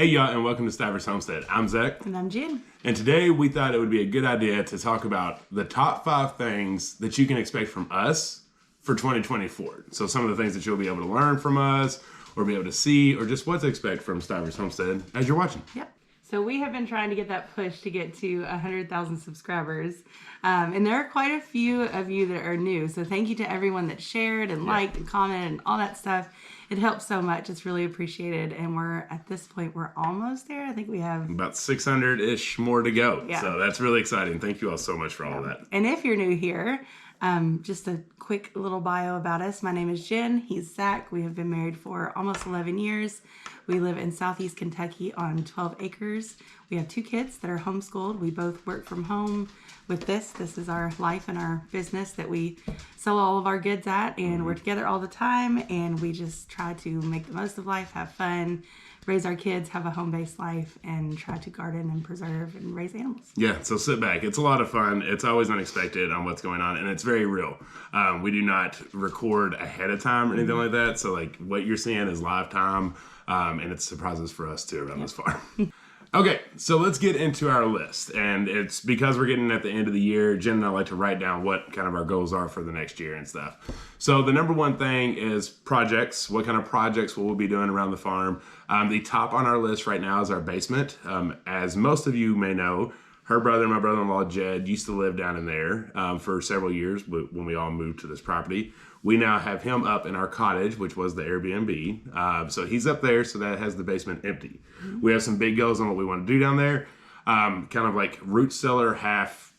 Hey y'all, and welcome to Stivers Homestead. I'm Zach. And I'm Jen. And today we thought it would be a good idea to talk about the top 5 things that you can expect from us for 2024. So some of the things that you'll be able to learn from us, or be able to see, or just what to expect from Stivers Homestead as you're watching. Yep. So we have been trying to get that push to get to 100,000 subscribers. And there are quite a few of you that are new. So thank you to everyone that shared and liked and commented and all that stuff. It helps so much. It's really appreciated. And at this point, we're almost there. I think we have about 600-ish more to go. Yeah. So that's really exciting. Thank you all so much for all of that. And if you're new here, just a quick little bio about us. My name is Jen. He's Zach. We have been married for almost 11 years. We live in Southeast Kentucky on 12 acres. We have 2 kids that are homeschooled. We both work from home with this. This is our life and our business that we sell all of our goods at, and we're together all the time, and we just try to make the most of life, have fun, raise our kids, have a home-based life, and try to garden and preserve and raise animals. Yeah, so sit back. It's a lot of fun. It's always unexpected on what's going on, and it's very real. We do not record ahead of time or anything like that, so like what you're seeing is live time, and it's surprises for us too around this farm. Okay, so let's get into our list, and it's because we're getting at the end of the year. Jen and I like to write down what kind of our goals are for the next year and stuff. So the number one thing is projects. What kind of projects will we be doing around the farm? The top on our list right now is our basement. As most of you may know, her brother and my brother-in-law, Jed, used to live down in there for several years when we all moved to this property. We now have him up in our cottage, which was the Airbnb. So he's up there, so that has the basement empty. We have some big goals on what we want to do down there. Kind of like root cellar, half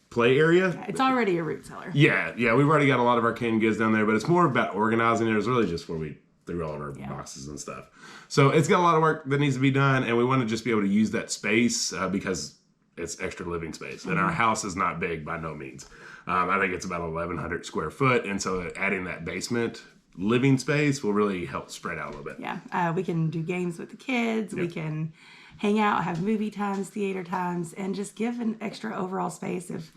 play area. Yeah, it's already a root cellar. Yeah, we've already got a lot of our canned goods down there, but it's more about organizing it. It's really just where we threw all of our boxes and stuff. So it's got a lot of work that needs to be done, and we want to just be able to use that space because it's extra living space. And our house is not big by no means. I think it's about 1,100 square foot. And so adding that basement living space will really help spread out a little bit. Yeah. We can do games with the kids. Yep. We can hang out, have movie times, theater times, and just give an extra overall space if,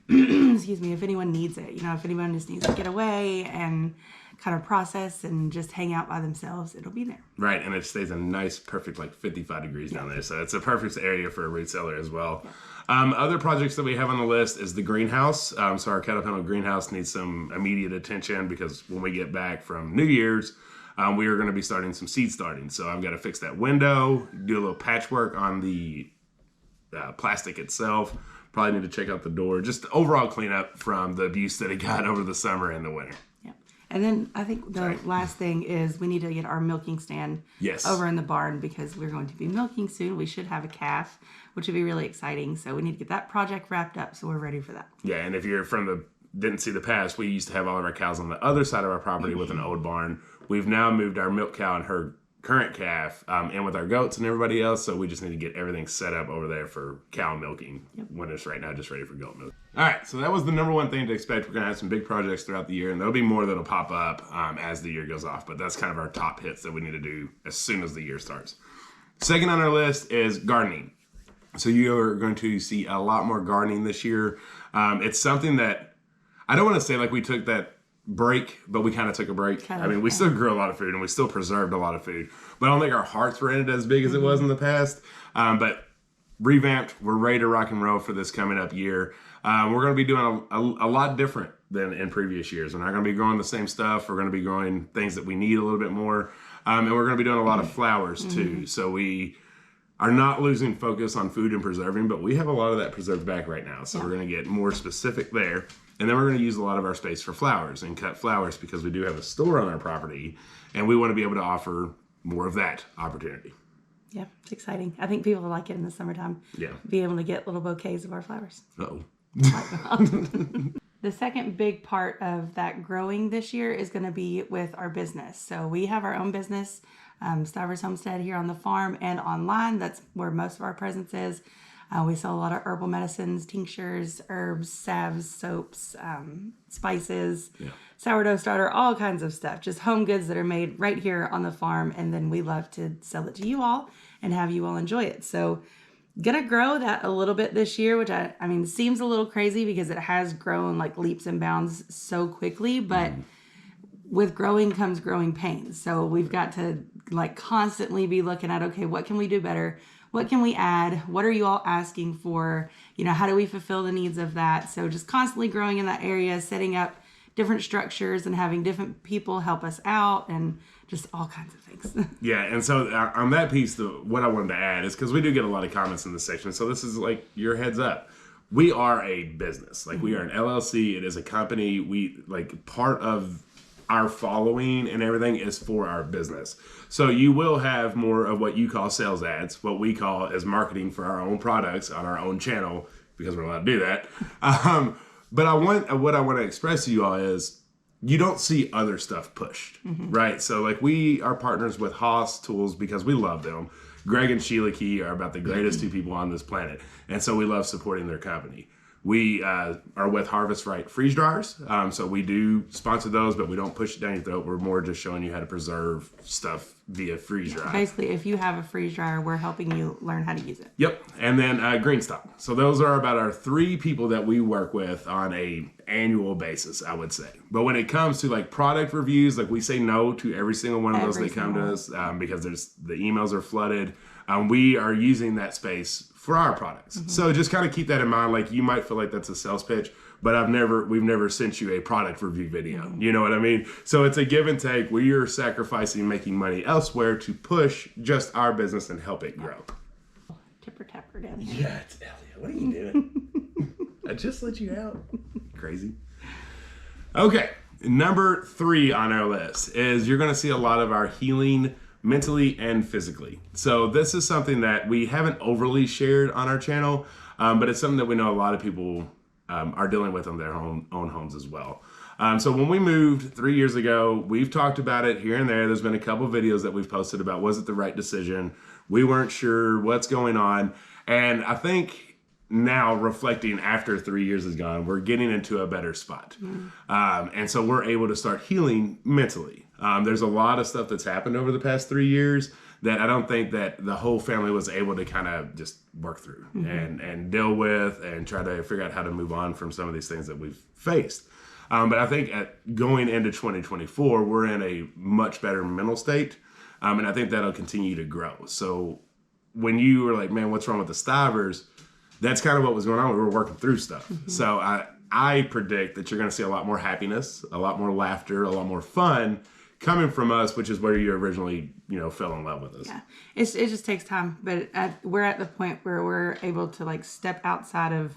excuse me, if anyone needs it. You know, if anyone just needs to get away and kind of process and just hang out by themselves, it'll be there. Right, and it stays a nice, perfect, like 55 degrees down there. So it's a perfect area for a root cellar as well. Yeah. Other projects that we have on the list is the greenhouse. So our cattle panel greenhouse needs some immediate attention because when we get back from New Year's, we are going to be starting some seed starting. So I've got to fix that window, do a little patchwork on the plastic itself. Probably need to check out the door. Just overall cleanup from the abuse that it got over the summer and the winter. And then I think the last thing is we need to get our milking stand over in the barn because we're going to be milking soon. We should have a calf, which would be really exciting. So we need to get that project wrapped up so we're ready for that. Yeah, and if you're didn't see the past, we used to have all of our cows on the other side of our property with an old barn. We've now moved our milk cow and her current calf in with our goats and everybody else. So we just need to get everything set up over there for cow milking when it's right now just ready for goat milk. All right, so that was the number one thing to expect. We're going to have some big projects throughout the year, and there'll be more that'll pop up as the year goes off. But that's kind of our top hits that we need to do as soon as the year starts. Second on our list is gardening. So you are going to see a lot more gardening this year. It's something that I don't want to say like we took that break, but we kind of took a break. We still grew a lot of food and we still preserved a lot of food, but I don't think our hearts were in it as big as it was in the past. But revamped, we're ready to rock and roll for this coming up year. We're going to be doing a lot different than in previous years. We're not going to be growing the same stuff. We're going to be growing things that we need a little bit more. And we're going to be doing a lot of flowers too. So we are not losing focus on food and preserving, but we have a lot of that preserved back right now. So we're going to get more specific there. And then we're going to use a lot of our space for flowers and cut flowers because we do have a store on our property and we want to be able to offer more of that opportunity. Yeah, it's exciting. I think people will like it in the summertime. Yeah. Be able to get little bouquets of our flowers. Uh-oh. The second big part of that growing this year is going to be with our business. So we have our own business, Stivers Homestead here on the farm and online. That's where most of our presence is. We sell a lot of herbal medicines, tinctures, herbs, salves, soaps, spices, sourdough starter, all kinds of stuff. Just home goods that are made right here on the farm. And then we love to sell it to you all and have you all enjoy it. So gonna grow that a little bit this year, which I mean, seems a little crazy because it has grown like leaps and bounds so quickly. But with growing comes growing pains. So we've got to like constantly be looking at, okay, what can we do better? What can we add? What are you all asking for? You know, how do we fulfill the needs of that? So just constantly growing in that area, setting up different structures and having different people help us out and just all kinds of things. Yeah, and so on that piece, what I wanted to add is because we do get a lot of comments in this section, so this is like your heads up. We are a business. Like, we are an LLC. It is a company. We, like, part of our following and everything is for our business. So you will have more of what you call sales ads, what we call as marketing for our own products on our own channel, because we're allowed to do that. But what I want to express to you all is you don't see other stuff pushed, right? So like, we are partners with Haas Tools because we love them. Greg and Sheila Key are about the greatest two people on this planet. And so we love supporting their company. We are with Harvest Right freeze dryers. So we do sponsor those, but we don't push it down your throat. We're more just showing you how to preserve stuff via freeze dry. Basically, if you have a freeze dryer, we're helping you learn how to use it. Yep. And then Greenstock. So those are about our 3 people that we work with on a annual basis, I would say. But when it comes to like product reviews, like, we say no to every single one of those that come to us because the emails are flooded. We are using that space for our products. So just kind of keep that in mind. Like, you might feel like that's a sales pitch, but we've never sent you a product review video. You know what I mean? So it's a give and take. We are sacrificing making money elsewhere to push just our business and help it grow. Tipper tapper down here. Yeah, it's Elliot. What are you doing? I just let you out. Crazy. Okay. Number 3 on our list is you're going to see a lot of our healing mentally and physically. So this is something that we haven't overly shared on our channel, but it's something that we know a lot of people are dealing with on their own homes as well. So when we moved 3 years ago, we've talked about it here and there. There's been a couple videos that we've posted about, was it the right decision? We weren't sure what's going on. And I think now, reflecting after 3 years is gone, we're getting into a better spot. And so we're able to start healing mentally. There's a lot of stuff that's happened over the past 3 years that I don't think that the whole family was able to kind of just work through and deal with and try to figure out how to move on from some of these things that we've faced. But I think going into 2024, we're in a much better mental state. And I think that'll continue to grow. So when you were like, man, what's wrong with the Stivers? That's kind of what was going on. We were working through stuff. So I predict that you're going to see a lot more happiness, a lot more laughter, a lot more fun coming from us, which is where you originally, fell in love with us. Yeah, it just takes time, but we're at the point where we're able to like step outside of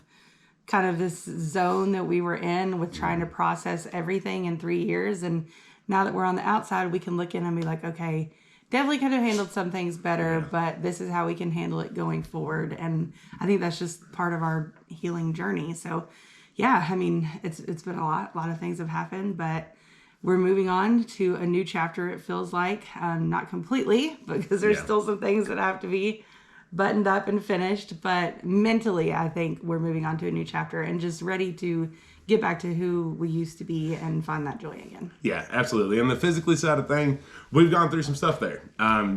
kind of this zone that we were in with trying to process everything in 3 years. And now that we're on the outside, we can look in and be like, okay, definitely could have handled some things better, but this is how we can handle it going forward. And I think that's just part of our healing journey. So yeah, I mean, it's been a lot of things have happened, but we're moving on to a new chapter, it feels like. Not completely, because there's still some things that have to be buttoned up and finished. But mentally, I think we're moving on to a new chapter and just ready to get back to who we used to be and find that joy again. Yeah, absolutely. And the physically side of thing, we've gone through some stuff there.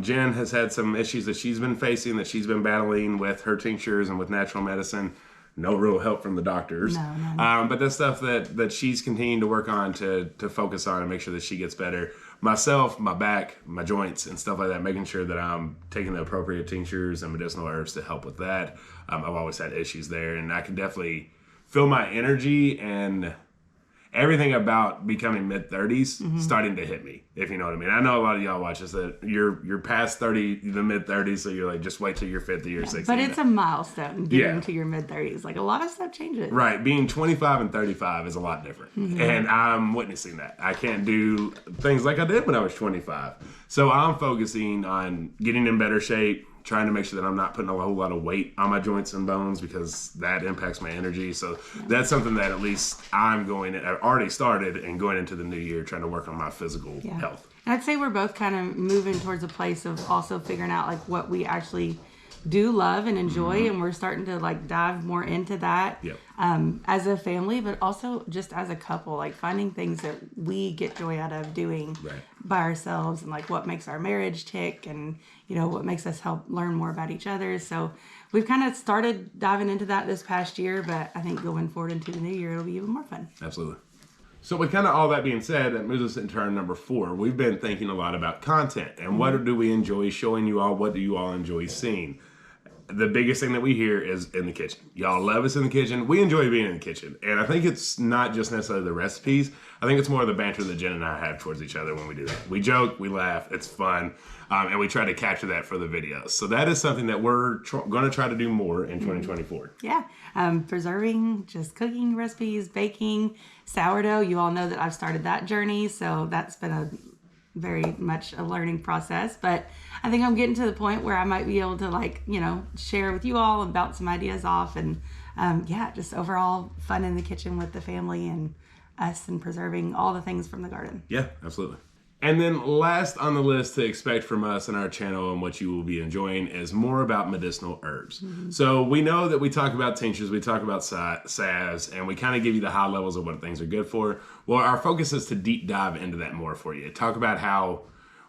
Jen has had some issues that she's been facing, that she's been battling with her tinctures and with natural medicine. No real help from the doctors. No. But that's stuff that she's continuing to work on to focus on and make sure that she gets better. Myself, my back, my joints, and stuff like that, making sure that I'm taking the appropriate tinctures and medicinal herbs to help with that. I've always had issues there, and I can definitely feel my energy and everything about becoming mid-30s starting to hit me, if you know what I mean. I know a lot of y'all watch this that you're past 30, the mid-30s, so you're like, just wait till you're 50 or 60. But it's a milestone getting to your mid-30s. Like, a lot of stuff changes. Right. Being 25 and 35 is a lot different. And I'm witnessing that. I can't do things like I did when I was 25. So I'm focusing on getting in better shape, trying to make sure that I'm not putting a whole lot of weight on my joints and bones because that impacts my energy. So that's something that at least I've already started and going into the new year trying to work on my physical health. And I'd say we're both kind of moving towards a place of also figuring out like what we actually do love and enjoy, and we're starting to like dive more into that as a family, but also just as a couple, like finding things that we get joy out of doing by ourselves, and like what makes our marriage tick, and what makes us help learn more about each other. So we've kind of started diving into that this past year, but I think going forward into the new year, it'll be even more fun. Absolutely. So with kind of all that being said, that moves us into our number 4. We've been thinking a lot about content and what do we enjoy showing you all, what do you all enjoy seeing. The biggest thing that we hear is in the kitchen. Y'all love us in the kitchen. We enjoy being in the kitchen. And I think it's not just necessarily the recipes. I think it's more the banter that Jen and I have towards each other when we do that. We joke, we laugh, it's fun, and we try to capture that for the videos. So that is something that we're going to try to do more in 2024. Yeah, preserving, just cooking recipes, baking, sourdough. You all know that I've started that journey, so that's been a very much a learning process, but I think I'm getting to the point where I might be able to share with you all and bounce some ideas off, and just overall fun in the kitchen with the family and us, and preserving all the things from the garden. Yeah, absolutely. And then last on the list to expect from us and our channel and what you will be enjoying is more about medicinal herbs. So we know that we talk about tinctures, we talk about salves, and we kind of give you the high levels of what things are good for. Well, our focus is to deep dive into that more for you. Talk about how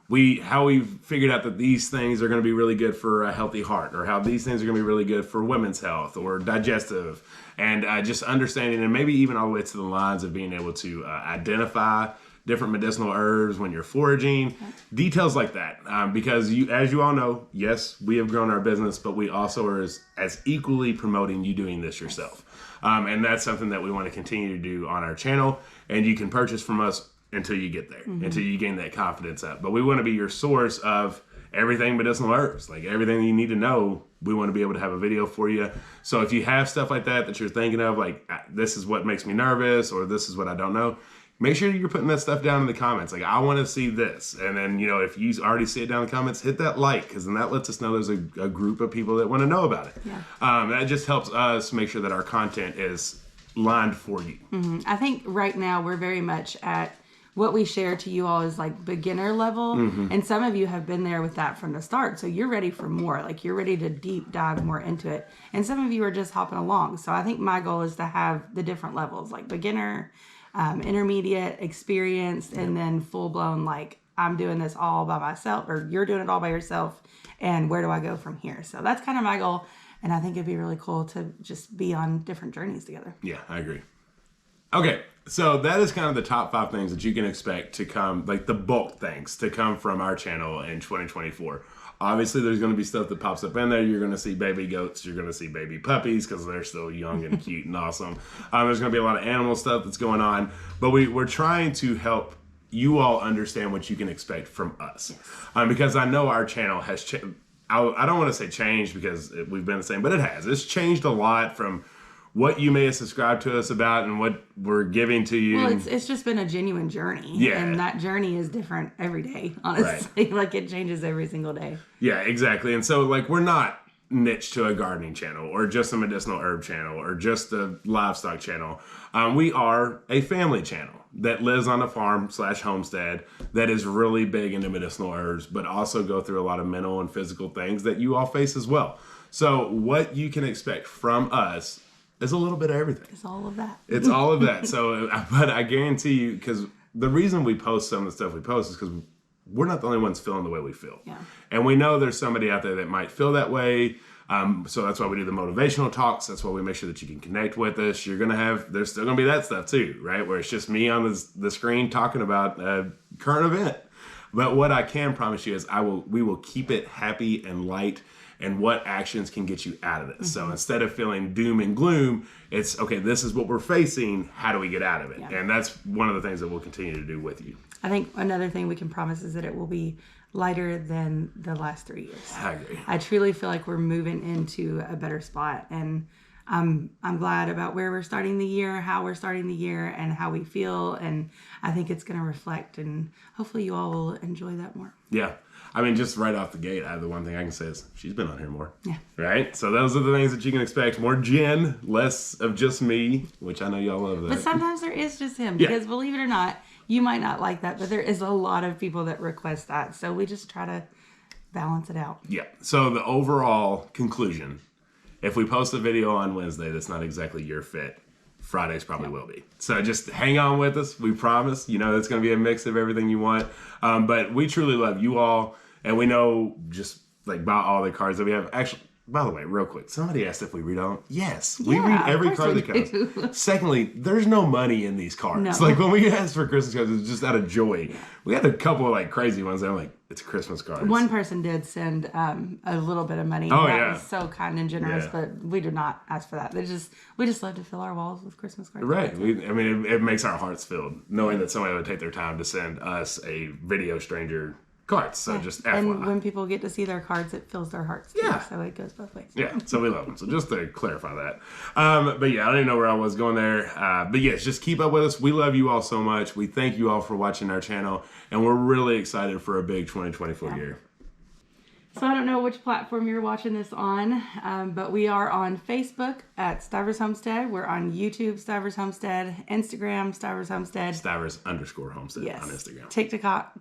we've figured out that these things are going to be really good for a healthy heart, or how these things are going to be really good for women's health or digestive, and just understanding, and maybe even all the way to the lines of being able to identify different medicinal herbs when you're foraging, details like that. Because as you all know, yes, we have grown our business, but we also are as equally promoting you doing this yourself. And that's something that we want to continue to do on our channel, and you can purchase from us until you get there, until you gain that confidence up. But we want to be your source of everything medicinal herbs, like everything you need to know. We want to be able to have a video for you. So if you have stuff like that you're thinking of, like this is what makes me nervous, or this is what I don't know, make sure you're putting that stuff down in the comments. Like, I want to see this. And then, if you already see it down in the comments, hit that like, because then that lets us know there's a group of people that want to know about it. Yeah. That just helps us make sure that our content is lined for you. I think right now we're very much at what we share to you all is like beginner level. And some of you have been there with that from the start. So you're ready for more. Like, you're ready to deep dive more into it. And some of you are just hopping along. So I think my goal is to have the different levels, like beginner, intermediate, experienced, and then full-blown, like, I'm doing this all by myself, or you're doing it all by yourself, and where do I go from here? So that's kind of my goal, and I think it'd be really cool to just be on different journeys together. Yeah, I agree. Okay, so that is kind of the top 5 things that you can expect to come, like the bulk things to come from our channel in 2024. Obviously, there's going to be stuff that pops up in there. You're going to see baby goats. You're going to see baby puppies because they're still young and cute and awesome. There's going to be a lot of animal stuff that's going on. But we're trying to help you all understand what you can expect from us. Because I know our channel has changed. I don't want to say changed because we've been the same, but it has. It's changed a lot from what you may have subscribed to us about and what we're giving to you. Well, it's just been a genuine journey. Yeah. And that journey is different every day, honestly. Right. Like, it changes every single day. Yeah, exactly. And so, like, we're not niche to a gardening channel or just a medicinal herb channel or just a livestock channel. We are a family channel that lives on a farm / homestead that is really big into medicinal herbs, but also go through a lot of mental and physical things that you all face as well. So what you can expect from us is a little bit of everything. It's all of that. It's all of that. So, but I guarantee you, because the reason we post some of the stuff we post is because we're not the only ones feeling the way we feel. Yeah. And we know there's somebody out there that might feel that way. So that's why we do the motivational talks. That's why we make sure that you can connect with us. There's still going to be that stuff too, right? Where it's just me on the screen talking about a current event. But what I can promise you is we will keep it happy and light, and what actions can get you out of this. So instead of feeling doom and gloom, it's, okay, this is what we're facing. How do we get out of it? Yeah. And that's one of the things that we'll continue to do with you. I think another thing we can promise is that it will be lighter than the last 3 years. I agree. I truly feel like we're moving into a better spot, and I'm glad about where we're starting the year, how we're starting the year, and how we feel, and I think it's going to reflect, and hopefully you all will enjoy that more. Yeah. I mean, just right off the gate, the one thing I can say is she's been on here more. Yeah. Right? So those are the things that you can expect. More Jen, less of just me, which I know y'all love that. But sometimes there is just him, because believe it or not, you might not like that, but there is a lot of people that request that. So we just try to balance it out. Yeah. So the overall conclusion, if we post a video on Wednesday that's not exactly your fit, Fridays probably will be. So just hang on with us. We promise. It's going to be a mix of everything you want. But we truly love you all. And we know just like about all the cards that we have. Actually, By the way, real quick, somebody asked if we read all. Yes, we Yeah, read every of course card we that comes. do. Secondly, there's no money in these cards. No. Like when we asked for Christmas cards, it was just out of joy. We had a couple of like crazy ones. I'm like, it's Christmas cards. One person did send a little bit of money. Oh, that yeah. was so kind and generous, Yeah. but we do not ask for that. We just love to fill our walls with Christmas cards. Right. It makes our hearts filled knowing that somebody would take their time to send us a video stranger cards. So just FYI. And when people get to see their cards, it fills their hearts too. Yeah. So it goes both ways. Yeah, so we love them. So just to clarify that. But yeah, I don't even know where I was going there. But yes, just keep up with us. We love you all so much. We thank you all for watching our channel. And we're really excited for a big 2024 year. So I don't know which platform you're watching this on, but we are on Facebook at Stivers Homestead. We're on YouTube, Stivers Homestead, Instagram, Stivers Homestead. Stivers_Homestead Yes. on Instagram. TikTok,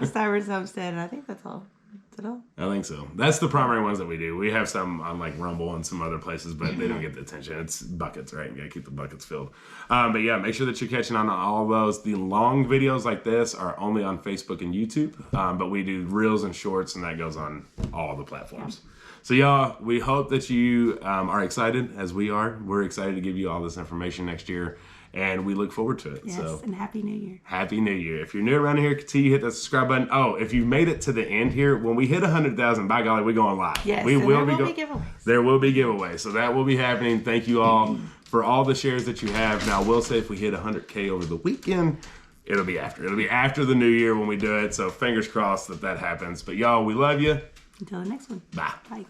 Stivers Homestead, and I think that's all. Is that all? I think so. That's the primary ones that we do. We have some on like Rumble and some other places, but they don't get the attention. It's buckets, right? You gotta keep the buckets filled. But yeah, make sure that you're catching on all of those. The long videos like this are only on Facebook and YouTube, but we do reels and shorts, and that goes on all the platforms. So y'all, we hope that you are excited as we are. We're excited to give you all this information next year. And we look forward to it. Yes, So and Happy New Year. Happy New Year. If you're new around here, continue to hit that subscribe button. Oh, if you've made it to the end here, when we hit 100,000, by golly, we're going live. Yes, we and will there be will be giveaways. There will be giveaways. So that will be happening. Thank you all for all the shares that you have. Now, we'll say if we hit 100K over the weekend, it'll be after. It'll be after the new year when we do it. So fingers crossed that happens. But y'all, we love you. Until the next one. Bye. Bye.